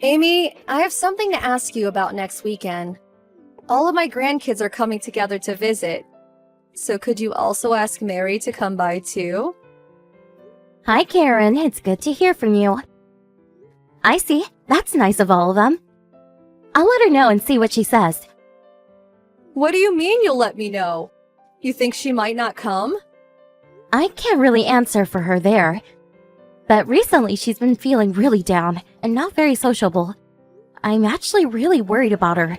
Amy, I have something to ask you about next weekend. All of my grandkids are coming together to visit. So could you also ask Mary to come by too? Hi, Karen. It's good to hear from you. I see. That's nice of all of them. I'll let her know and see what she says. What do you mean you'll let me know? You think she might not come? I can't really answer for her there. But recently she's been feeling really down and not very sociable. I'm actually really worried about her.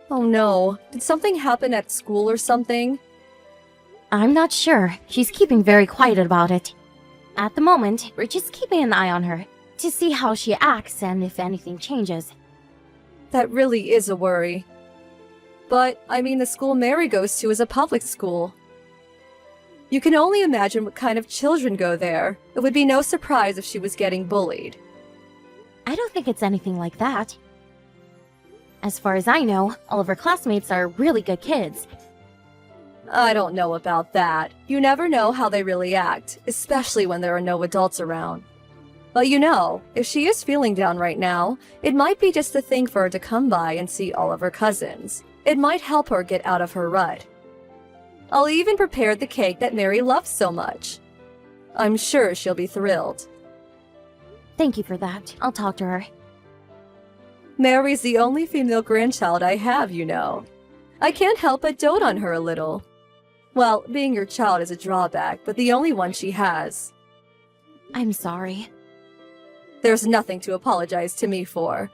Oh no, did something happen at school or something? I'm not sure. She's keeping very quiet about it. At the moment, we're just keeping an eye on her to see how she acts and if anything changes. That really is a worry. But, I mean, the school Mary goes to is a public school. You can only imagine what kind of children go there. It would be no surprise if she was getting bullied. I don't think it's anything like that. As far as I know, all of her classmates are really good kids. I don't know about that. You never know how they really act, especially when there are no adults around. But you know, if she is feeling down right now, it might be just the thing for her to come by and see all of her cousins. It might help her get out of her rut. I'll even prepare the cake that Mary loves so much. I'm sure she'll be thrilled. Thank you for that. I'll talk to her. Mary's the only female grandchild I have, you know. I can't help but dote on her a little. Well, being your child is a drawback, but the only one she has. I'm sorry. There's nothing to apologize to me for.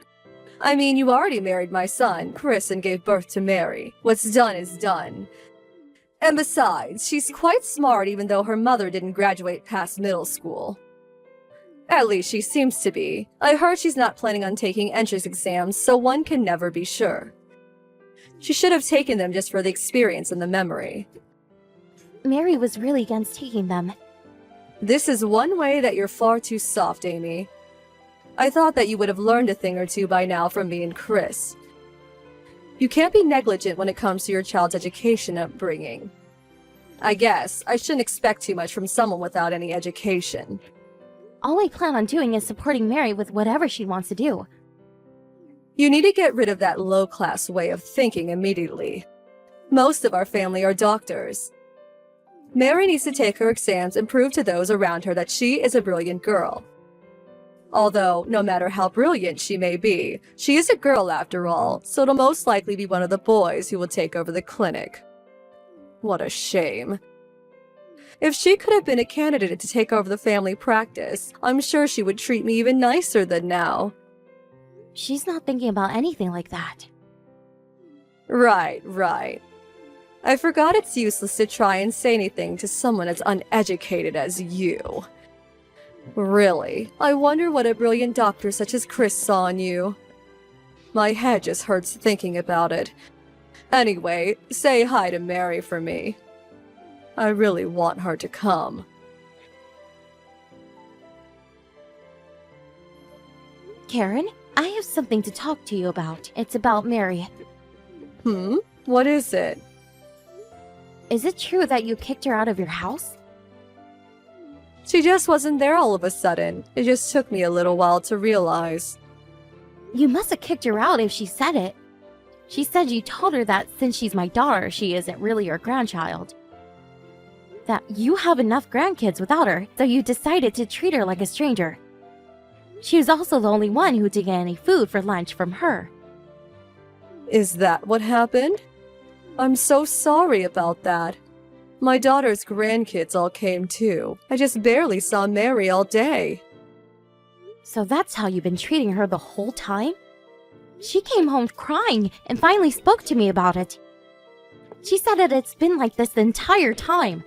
I mean, you already married my son, Chris, and gave birth to Mary. What's done is done. And besides, she's quite smart even though her mother didn't graduate past middle school. At least she seems to be. I heard she's not planning on taking entrance exams, so one can never be sure. She should have taken them just for the experience and the memory. Mary was really against taking them. This is one way that you're far too soft, Amy. I thought that you would have learned a thing or two by now from me and Chris. You can't be negligent when it comes to your child's education upbringing. I guess I shouldn't expect too much from someone without any education. All I plan on doing is supporting Mary with whatever she wants to do. You need to get rid of that low-class way of thinking immediately. Most of our family are doctors. Mary needs to take her exams and prove to those around her that she is a brilliant girl. Although, no matter how brilliant she may be, she is a girl after all, so it'll most likely be one of the boys who will take over the clinic. What a shame. If she could have been a candidate to take over the family practice, I'm sure she would treat me even nicer than now. She's not thinking about anything like that. Right. I forgot it's useless to try and say anything to someone as uneducated as you. Really, I wonder what a brilliant doctor such as Chris saw in you. My head just hurts thinking about it. Anyway, say hi to Mary for me. I really want her to come. Karen, I have something to talk to you about. It's about Mary. What is it? Is it true that you kicked her out of your house? She just wasn't there all of a sudden. It just took me a little while to realize. You must have kicked her out if she said it. She said you told her that since she's my daughter, she isn't really your grandchild. That you have enough grandkids without her, so you decided to treat her like a stranger. She was also the only one who didn't get any food for lunch from her. Is that what happened? I'm so sorry about that. My daughter's grandkids all came too. I just barely saw Mary all day. So that's how you've been treating her the whole time? She came home crying and finally spoke to me about it. She said that it's been like this the entire time.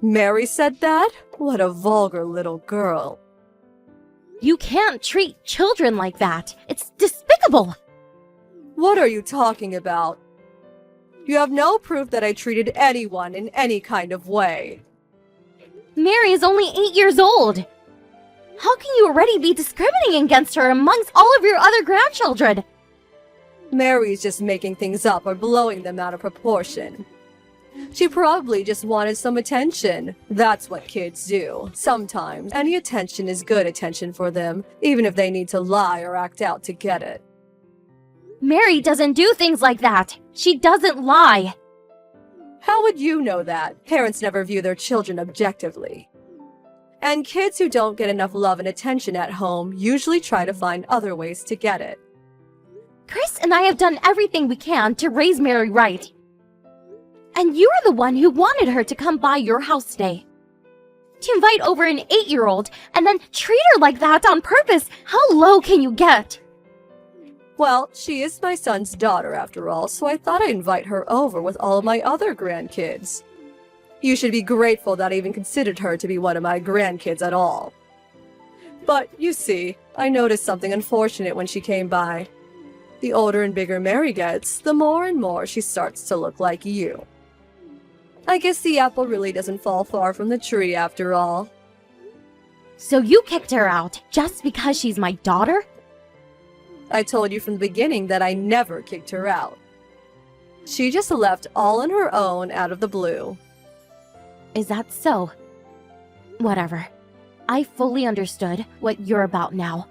Mary said that? What a vulgar little girl. You can't treat children like that. It's despicable. What are you talking about? You have no proof that I treated anyone in any kind of way. Mary is only 8 years old. How can you already be discriminating against her amongst all of your other grandchildren? Mary's just making things up or blowing them out of proportion. She probably just wanted some attention. That's what kids do. Sometimes, any attention is good attention for them, even if they need to lie or act out to get it. Mary doesn't do things like that. She doesn't lie. How would you know that? Parents never view their children objectively. And kids who don't get enough love and attention at home usually try to find other ways to get it. Chris and I have done everything we can to raise Mary right. And you are the one who wanted her to come by your house today. To invite over an 8-year-old and then treat her like that on purpose, how low can you get? Well, she is my son's daughter after all, so I thought I'd invite her over with all of my other grandkids. You should be grateful that I even considered her to be one of my grandkids at all. But, you see, I noticed something unfortunate when she came by. The older and bigger Mary gets, the more and more she starts to look like you. I guess the apple really doesn't fall far from the tree after all. So you kicked her out just because she's my daughter? I told you from the beginning that I never kicked her out. She just left all on her own out of the blue. Is that so? Whatever. I fully understood what you're about now.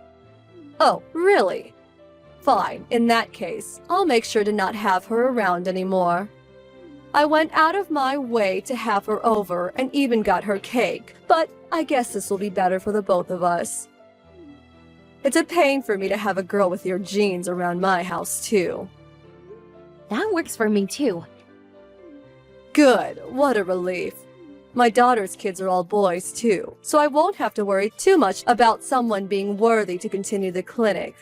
Oh, really? Fine, in that case, I'll make sure to not have her around anymore. I went out of my way to have her over and even got her cake, but I guess this will be better for the both of us. It's a pain for me to have a girl with your genes around my house, too. That works for me too. Good, what a relief. My daughter's kids are all boys, too, so I won't have to worry too much about someone being worthy to continue the clinic.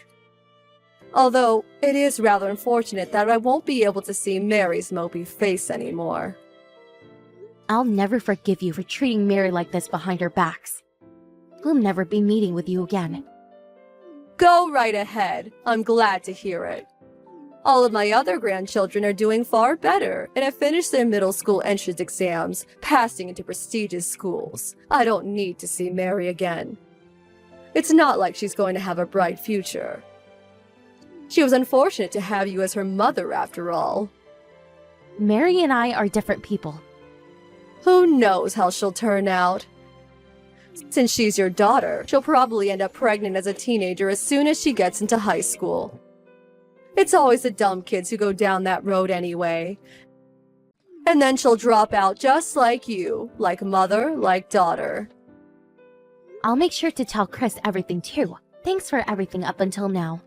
Although, it is rather unfortunate that I won't be able to see Mary's mopey face anymore. I'll never forgive you for treating Mary like this behind our backs. We'll never be meeting with you again. Go right ahead. I'm glad to hear it. All of my other grandchildren are doing far better and have finished their middle school entrance exams, passing into prestigious schools. I don't need to see Mary again. It's not like she's going to have a bright future. She was unfortunate to have you as her mother, after all. Mary and I are different people. Who knows how she'll turn out? Since she's your daughter, she'll probably end up pregnant as a teenager as soon as she gets into high school. It's always the dumb kids who go down that road anyway. And then she'll drop out just like you, like mother, like daughter. I'll make sure to tell Chris everything too. Thanks for everything up until now.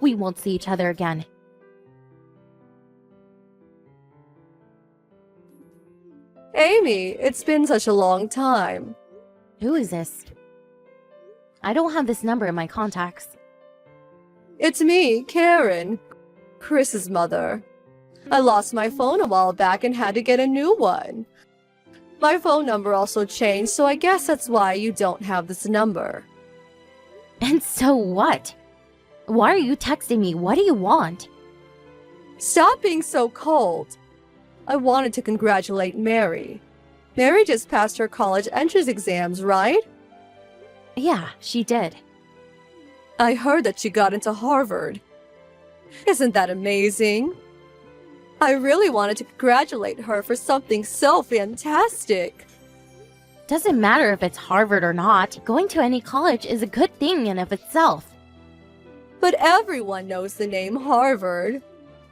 We won't see each other again. Amy, it's been such a long time. Who is this? I don't have this number in my contacts. It's me, Karen, Chris's mother. I lost my phone a while back and had to get a new one. My phone number also changed, so I guess that's why you don't have this number. And so what? Why are you texting me? What do you want? Stop being so cold. I wanted to congratulate Mary. Mary just passed her college entrance exams, right? Yeah, she did. I heard that she got into Harvard. Isn't that amazing? I really wanted to congratulate her for something so fantastic. Doesn't matter if it's Harvard or not. Going to any college is a good thing in of itself. But everyone knows the name Harvard.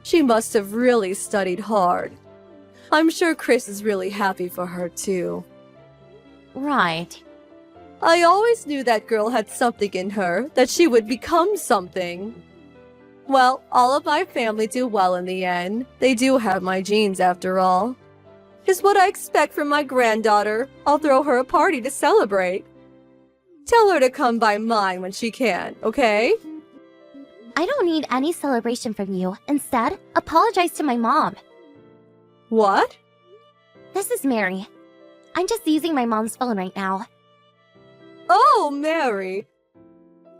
She must have really studied hard. I'm sure Chris is really happy for her, too. Right. I always knew that girl had something in her, that she would become something. Well, all of my family do well in the end. They do have my genes, after all. Is what I expect from my granddaughter. I'll throw her a party to celebrate. Tell her to come by mine when she can, okay? I don't need any celebration from you. Instead, apologize to my mom. What? This is Mary. I'm just using my mom's phone right now. Oh, Mary.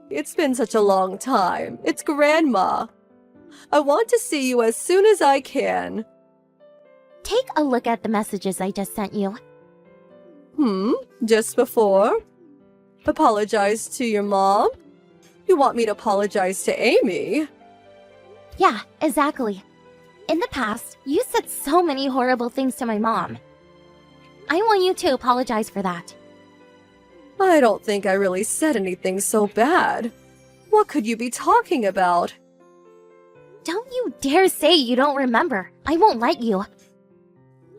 It's been such a long time. It's Grandma. I want to see you as soon as I can. Take a look at the messages I just sent you. Just before? Apologize to your mom? You want me to apologize to Amy? Yeah, exactly. In the past, you said so many horrible things to my mom. I want you to apologize for that. I don't think I really said anything so bad. What could you be talking about? Don't you dare say you don't remember. I won't let you.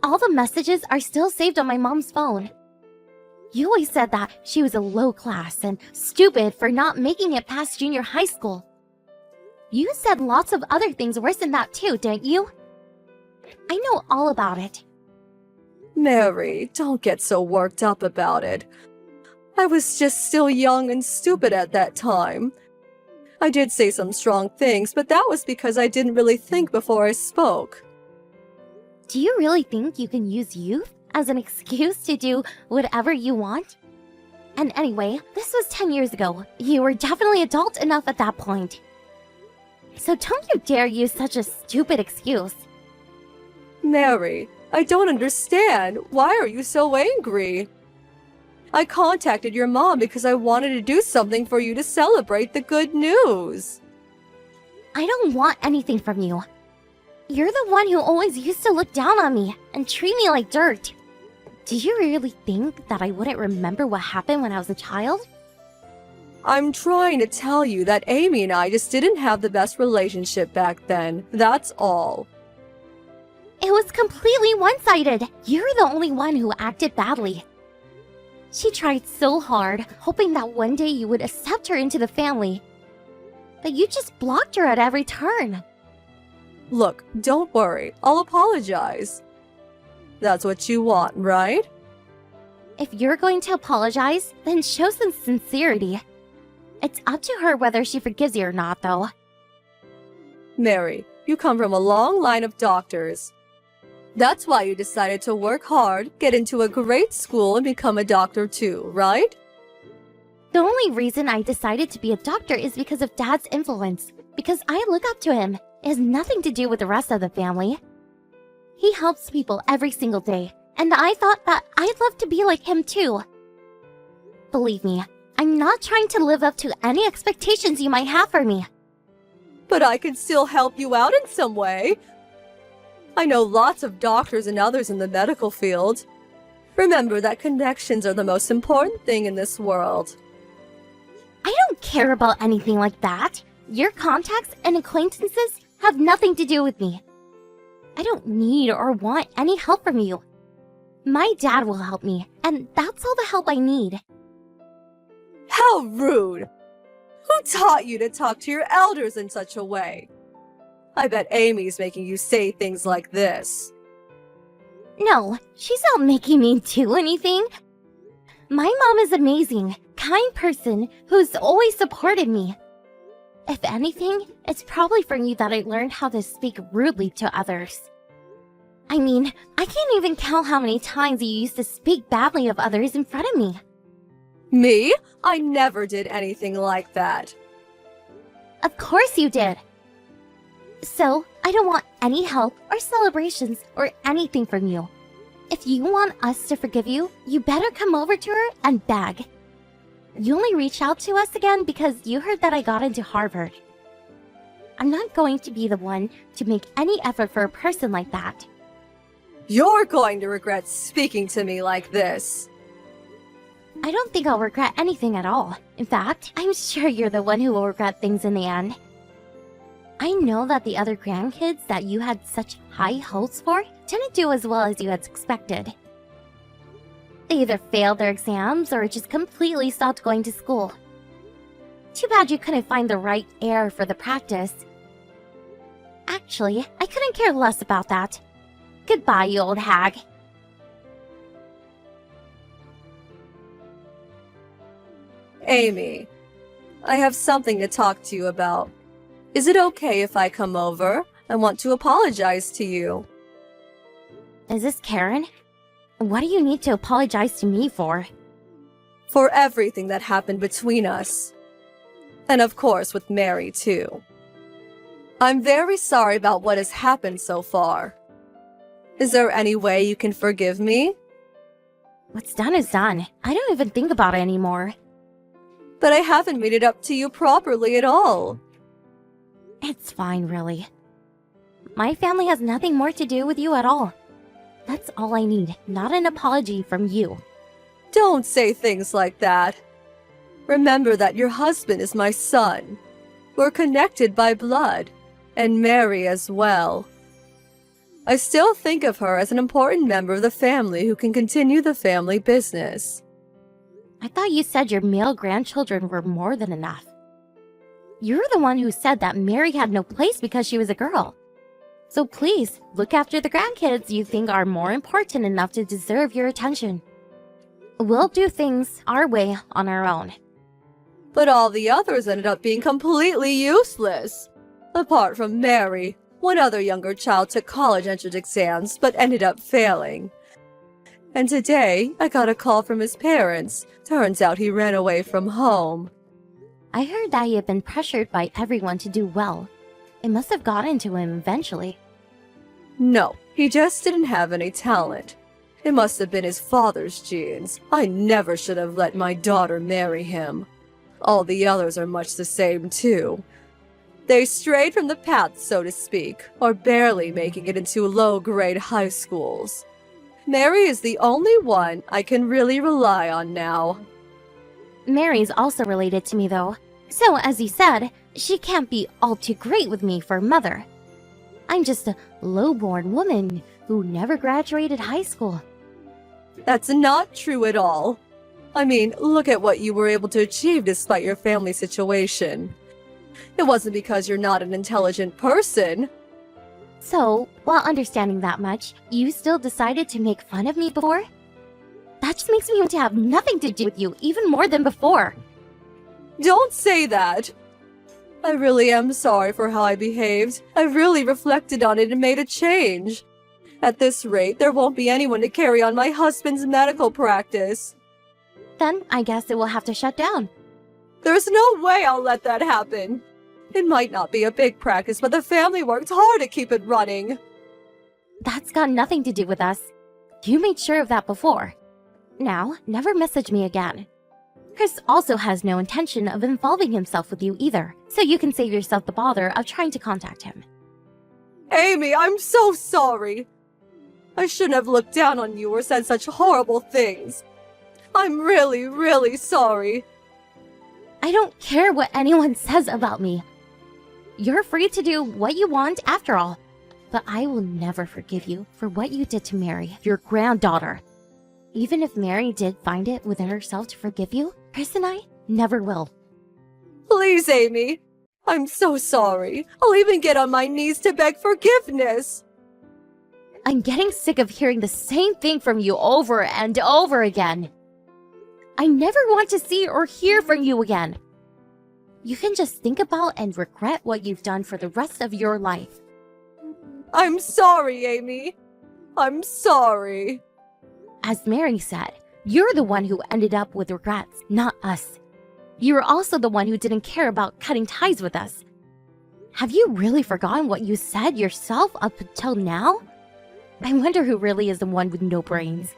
All the messages are still saved on my mom's phone. You always said that she was a low class and stupid for not making it past junior high school. You said lots of other things worse than that too, didn't you? I know all about it. Mary, don't get so worked up about it. I was just still young and stupid at that time. I did say some strong things, but that was because I didn't really think before I spoke. Do you really think you can use youth as an excuse to do whatever you want? And anyway, this was 10 years ago. You were definitely adult enough at that point. So don't you dare use such a stupid excuse. Mary, I don't understand. Why are you so angry? I contacted your mom because I wanted to do something for you to celebrate the good news. I don't want anything from you. You're the one who always used to look down on me and treat me like dirt. Do you really think that I wouldn't remember what happened when I was a child? I'm trying to tell you that Amy and I just didn't have the best relationship back then. That's all. It was completely one-sided. You're the only one who acted badly. She tried so hard, hoping that one day you would accept her into the family. But you just blocked her at every turn. Look, don't worry. I'll apologize. That's what you want, right? If you're going to apologize, then show some sincerity. It's up to her whether she forgives you or not, though. Mary, you come from a long line of doctors. That's why you decided to work hard, get into a great school, and become a doctor too, right? The only reason I decided to be a doctor is because of Dad's influence. Because I look up to him. It has nothing to do with the rest of the family. He helps people every single day, and I thought that I'd love to be like him too. Believe me, I'm not trying to live up to any expectations you might have for me. But I can still help you out in some way. I know lots of doctors and others in the medical field. Remember that connections are the most important thing in this world. I don't care about anything like that. Your contacts and acquaintances have nothing to do with me. I don't need or want any help from you. My dad will help me, and that's all the help I need. How rude! Who taught you to talk to your elders in such a way? I bet Amy's making you say things like this. No, she's not making me do anything. My mom is amazing, kind person who's always supported me. If anything, it's probably from you that I learned how to speak rudely to others. I mean, I can't even count how many times you used to speak badly of others in front of me. Me? I never did anything like that. Of course you did. So, I don't want any help or celebrations or anything from you. If you want us to forgive you, you better come over to her and beg. You only reached out to us again because you heard that I got into Harvard. I'm not going to be the one to make any effort for a person like that. You're going to regret speaking to me like this. I don't think I'll regret anything at all. In fact, I'm sure you're the one who will regret things in the end. I know that the other grandkids that you had such high hopes for didn't do as well as you had expected. They either failed their exams or just completely stopped going to school. Too bad you couldn't find the right air for the practice. Actually, I couldn't care less about that. Goodbye, you old hag. Amy, I have something to talk to you about. Is it okay if I come over? I want to apologize to you. Is this Karen? What do you need to apologize to me for? For everything that happened between us. And of course with Mary too. I'm very sorry about what has happened so far. Is there any way you can forgive me? What's done is done. I don't even think about it anymore. But I haven't made it up to you properly at all. It's fine, really. My family has nothing more to do with you at all. That's all I need, not an apology from you. Don't say things like that. Remember that your husband is my son. We're connected by blood, and Mary as well. I still think of her as an important member of the family who can continue the family business. I thought you said your male grandchildren were more than enough. You're the one who said that Mary had no place because she was a girl. So please, look after the grandkids you think are more important enough to deserve your attention. We'll do things our way on our own. But all the others ended up being completely useless. Apart from Mary, one other younger child took college entrance exams but ended up failing. And today, I got a call from his parents. Turns out he ran away from home. I heard that he had been pressured by everyone to do well. It must have gotten to him eventually. No, he just didn't have any talent. It must have been his father's genes. I never should have let my daughter marry him. All the others are much the same, too. They strayed from the path, so to speak, or barely making it into low-grade high schools. Mary is the only one I can really rely on now. Mary's also related to me, though. So, as you said, she can't be all too great with me for a mother. I'm just a low-born woman who never graduated high school. That's not true at all. I mean, look at what you were able to achieve despite your family situation. It wasn't because you're not an intelligent person. So, while understanding that much, you still decided to make fun of me before? That just makes me want to have nothing to do with you even more than before. Don't say that. I really am sorry for how I behaved. I really reflected on it and made a change. At this rate, there won't be anyone to carry on my husband's medical practice. Then I guess it will have to shut down. There's no way I'll let that happen. It might not be a big practice, but the family worked hard to keep it running. That's got nothing to do with us. You made sure of that before. Now, never message me again. Chris also has no intention of involving himself with you either, so you can save yourself the bother of trying to contact him. Amy, I'm so sorry. I shouldn't have looked down on you or said such horrible things. I'm really, really sorry. I don't care what anyone says about me. You're free to do what you want after all, but I will never forgive you for what you did to Mary, your granddaughter. Even if Mary did find it within herself to forgive you, Chris and I never will. Please, Amy. I'm so sorry. I'll even get on my knees to beg forgiveness. I'm getting sick of hearing the same thing from you over and over again. I never want to see or hear from you again. You can just think about and regret what you've done for the rest of your life. I'm sorry, Amy. I'm sorry. As Mary said, you're the one who ended up with regrets, not us. You were also the one who didn't care about cutting ties with us. Have you really forgotten what you said yourself up until now? I wonder who really is the one with no brains.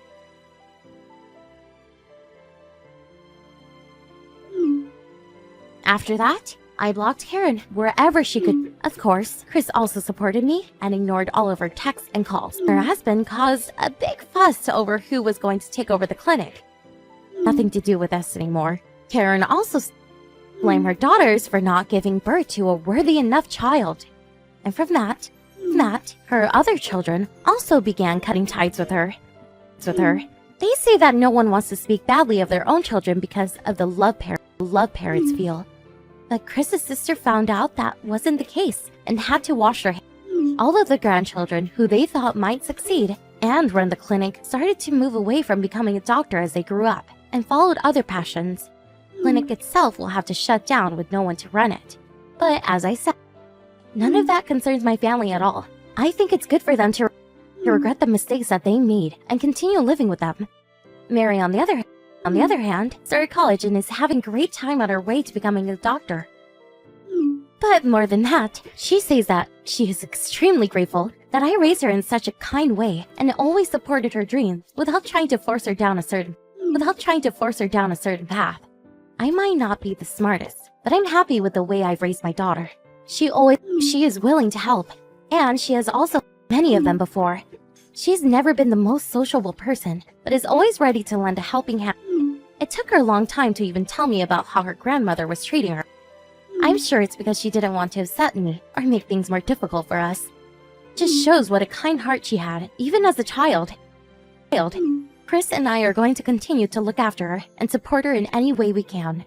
After that, I blocked Karen wherever she could. Of course, Chris also supported me and ignored all of her texts and calls. Her husband caused a big fuss over who was going to take over the clinic. Nothing to do with us anymore. Karen also blamed her daughters for not giving birth to a worthy enough child. And from that, her other children also began cutting ties with her. They say that no one wants to speak badly of their own children because of the love parents feel. But Chris's sister found out that wasn't the case and had to wash her hands. All of the grandchildren who they thought might succeed and run the clinic started to move away from becoming a doctor as they grew up and followed other passions. The clinic itself will have to shut down with no one to run it. But as I said, none of that concerns my family at all. I think it's good for them to regret the mistakes that they made and continue living with them. Mary, on the other hand, started college and is having a great time on her way to becoming a doctor. But more than that, she says that she is extremely grateful that I raised her in such a kind way and always supported her dreams without trying to force her down a certain path. I might not be the smartest, but I'm happy with the way I've raised my daughter. She is willing to help, And she has also many of them before. She's never been the most sociable person, but is always ready to lend a helping hand. It took her a long time to even tell me about how her grandmother was treating her. I'm sure it's because she didn't want to upset me or make things more difficult for us. Just shows what a kind heart she had, even as a child. Chris and I are going to continue to look after her and support her in any way we can.